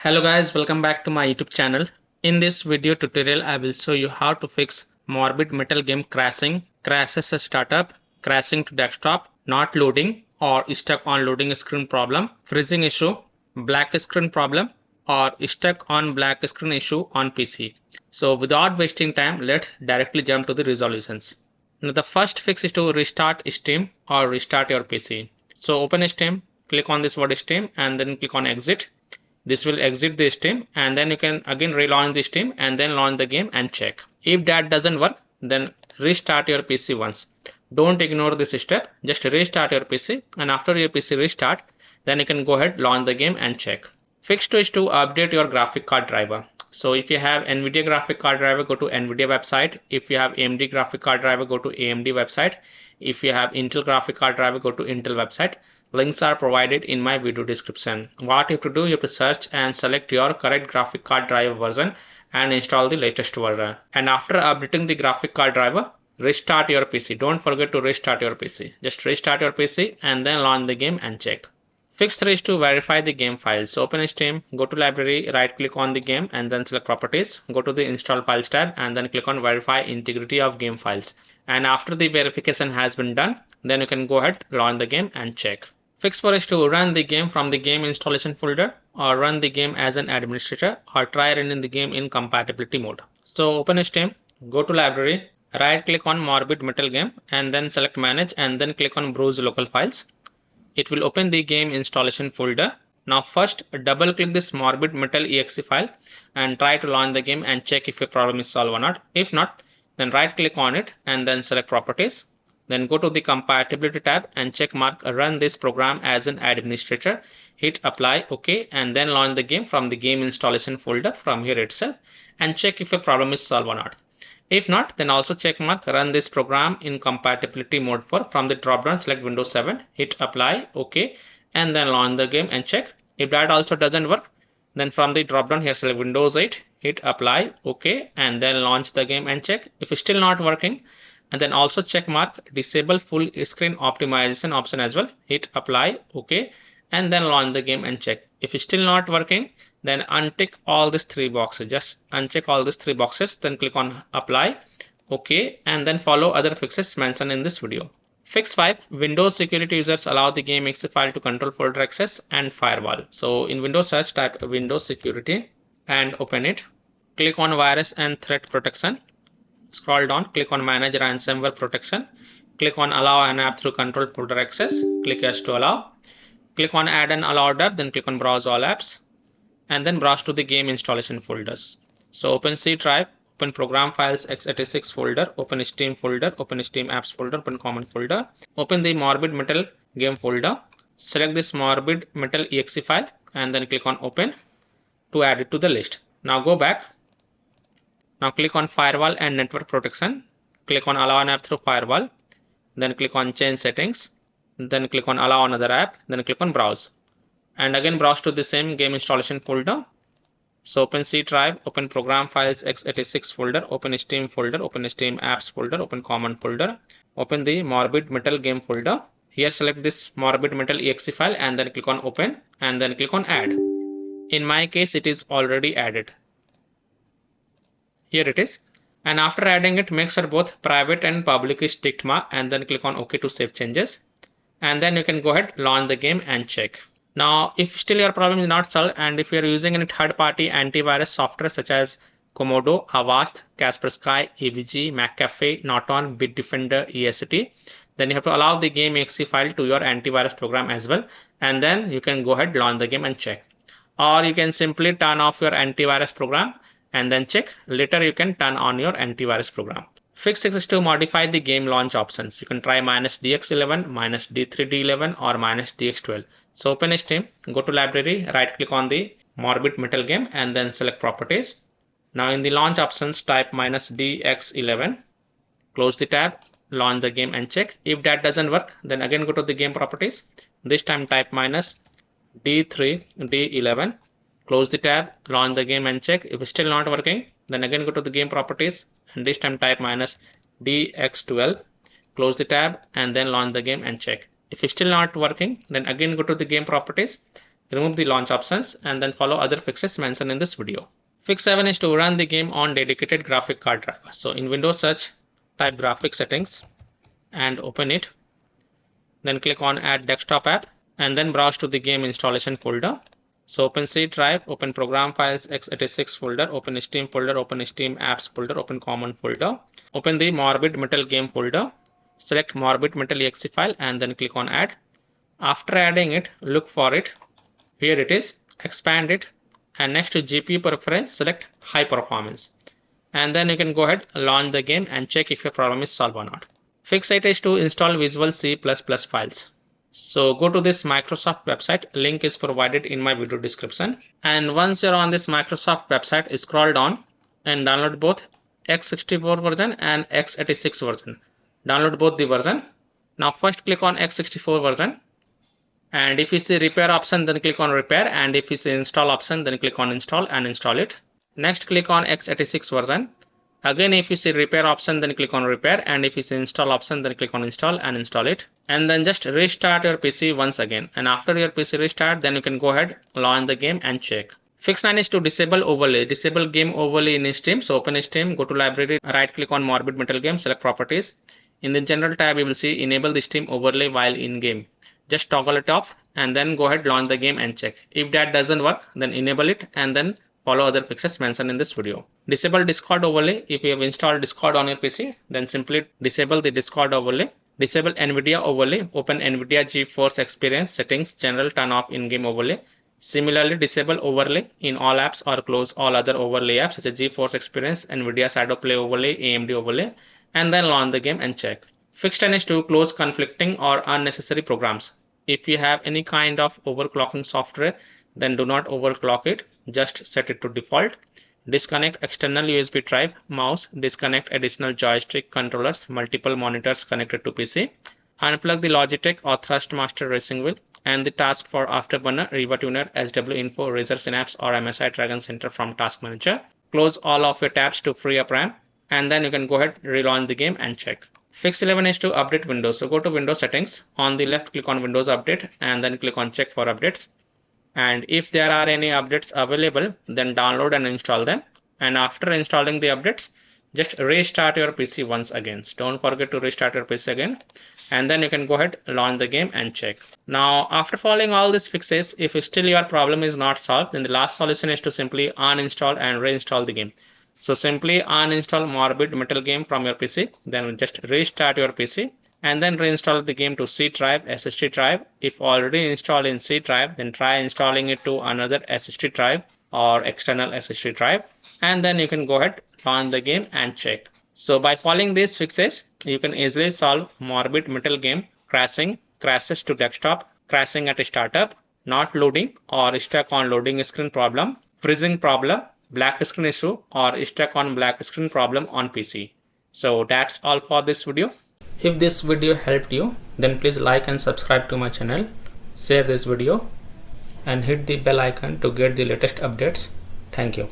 Hello guys, welcome back to my YouTube channel. In this video tutorial, I will show you how to fix Morbid Metal game crashing, crashes at startup, crashing to desktop, not loading or stuck on loading screen problem, freezing issue, black screen problem or stuck on black screen issue on PC. So without wasting time, let's directly jump to the resolutions. Now the first fix is to restart Steam or restart your PC. So open Steam, click on this word Steam and then click on exit. This will exit the Steam and then you can again relaunch the Steam and then launch the game and check. If that doesn't work, then restart your PC once. Don't ignore this step, just restart your PC and after your PC restart, then you can go ahead, launch the game and check. Fix 2 is to update your graphic card driver. So if you have NVIDIA graphic card driver, go to NVIDIA website. If you have AMD graphic card driver, go to AMD website. If you have Intel graphic card driver, go to Intel website. Links are provided in my video description. What you have to do, you have to search and select your correct graphic card driver version and install the latest version. And after updating the graphic card driver, restart your PC. Don't forget to restart your PC. Just restart your PC and then launch the game and check. Fix 3 is to verify the game files. So open Steam, go to library, right click on the game and then select properties. Go to the install files tab and then click on verify integrity of game files. And after the verification has been done, then you can go ahead, launch the game and check. Fix 4 is to run the game from the game installation folder or run the game as an administrator or try running the game in compatibility mode. So open Steam, go to library, right click on Morbid Metal game and then select manage and then click on browse local files. It will open the game installation folder. Now first double click this Morbid Metal exe file and try to launch the game and check if your problem is solved or not. If not, then right click on it and then select properties. Then go to the compatibility tab and check mark run this program as an administrator. Hit apply, OK, and then launch the game from the game installation folder from here itself and check if your problem is solved or not. If not, then also check mark run this program in compatibility mode for from the drop down select Windows 7, hit apply, OK, and then launch the game and check. If that also doesn't work, then from the drop down here select Windows 8, hit apply, OK, and then launch the game and check. If it's still not working, and then also check mark disable full screen optimization option as well, hit apply, OK, and then launch the game and check. If it's still not working, then untick all these 3 boxes. Just uncheck all these 3 boxes, then click on apply, OK, and then follow other fixes mentioned in this video. Fix 5, Windows security users allow the game exe file to control folder access and firewall. So in Windows search, type Windows security and open it. Click on virus and threat protection. Scroll down, click on manage ransomware protection. Click on allow an app through control folder access. Click yes to allow. Click on add an allowed app, then click on browse all apps and then browse to the game installation folders. So open C drive, open program files x86 folder, open Steam folder, open Steam apps folder, open common folder, open the Morbid Metal game folder, select this Morbid Metal exe file and then click on open to add it to the list. Now go back. Now click on firewall and network protection, click on allow an app through firewall, then click on change settings, then click on allow another app, then click on browse and again browse to the same game installation folder. So open C drive, open program files x86 folder, open Steam folder, open Steam apps folder, open common folder, open the Morbid Metal game folder. Here select this Morbid Metal exe file and then click on open and then click on add. In my case it is already added. Here it is. And after adding it, make sure both private and public is ticked mark and then click on OK to save changes. And then you can go ahead, launch the game and check. Now, if still your problem is not solved and if you are using any third-party antivirus software such as Komodo, Avast, Kaspersky, AVG, McAfee, Norton, Bitdefender, EST, then you have to allow the game exe file to your antivirus program as well. And then you can go ahead, launch the game and check. Or you can simply turn off your antivirus program and then check. Later you can turn on your antivirus program. Fix 6 is to modify the game launch options. You can try -DX11, -D3D11 or -DX12. So open Steam, go to library, right click on the Morbid Metal game and then select properties. Now in the launch options type -DX11, close the tab, launch the game and check. If that doesn't work, then again go to the game properties. This time type -D3D11. Close the tab, launch the game and check. If it's still not working, then again go to the game properties and this time type -DX12. Close the tab and then launch the game and check. If it's still not working, then again go to the game properties, remove the launch options, and then follow other fixes mentioned in this video. Fix 7 is to run the game on dedicated graphic card driver. So in Windows search, type graphic settings and open it. Then click on add desktop app and then browse to the game installation folder. So open C drive, open program files x86 folder, open Steam folder, open Steam apps folder, open common folder, open the Morbid Metal game folder, select Morbid Metal exe file and then click on add. After adding it, look for it. Here it is, expand it, and next to GPU preference, select high performance. And then you can go ahead, launch the game and check if your problem is solved or not. Fix 8 is to install Visual C++ files. So go to this Microsoft website, link is provided in my video description. And once you're on this Microsoft website, scroll down and download both x64 version and x86 version. Download both the version. Now first click on x64 version. And if you see repair option, then click on repair. And if you see install option, then click on install and install it. Next click on x86 version. Again, if you see repair option, then click on repair, and if you see install option, then click on install and install it. And then just restart your PC once again. And after your PC restart, then you can go ahead, launch the game and check. Fix 9 is to disable overlay. Disable game overlay in Steam. So open Steam, go to library, right click on Morbid Metal game, select properties. In the general tab, you will see enable the Steam overlay while in game. Just toggle it off and then go ahead, launch the game and check. If that doesn't work, then enable it and then follow other fixes mentioned in this video. Disable Discord overlay. If you have installed Discord on your PC, then simply disable the Discord overlay. Disable NVIDIA overlay. Open NVIDIA GeForce Experience settings, general, turn off in-game overlay. Similarly, disable overlay in all apps or close all other overlay apps such as GeForce Experience, NVIDIA Shadow Play overlay, AMD overlay, and then launch the game and check. Fix 10 is to close conflicting or unnecessary programs. If you have any kind of overclocking software, then do not overclock it. Just set it to default. Disconnect external USB drive, mouse, disconnect additional joystick controllers, multiple monitors connected to PC. Unplug the Logitech or Thrustmaster racing wheel and the task for Afterburner, Riva Tuner, SW Info, Razer Synapse or MSI Dragon Center from Task Manager. Close all of your tabs to free up RAM and then you can go ahead, relaunch the game and check. Fix 11 is to update Windows. So go to Windows settings. On the left, click on Windows Update and then click on check for updates. And if there are any updates available, then download and install them. And after installing the updates, just restart your PC once again. So don't forget to restart your PC again. And then you can go ahead, launch the game and check. Now, after following all these fixes, if still your problem is not solved, then the last solution is to simply uninstall and reinstall the game. So simply uninstall Morbid Metal game from your PC, then just restart your PC. And then reinstall the game to C drive, SSD drive. If already installed in C drive, then try installing it to another SSD drive or external SSD drive. And then you can go ahead, launch the game and check. So by following these fixes, you can easily solve Morbid Metal game crashing, crashes to desktop, crashing at startup, not loading or stuck on loading screen problem, freezing problem, black screen issue or stuck on black screen problem on PC. So that's all for this video. If this video helped you, then please like and subscribe to my channel, share this video and hit the bell icon to get the latest updates. Thank you.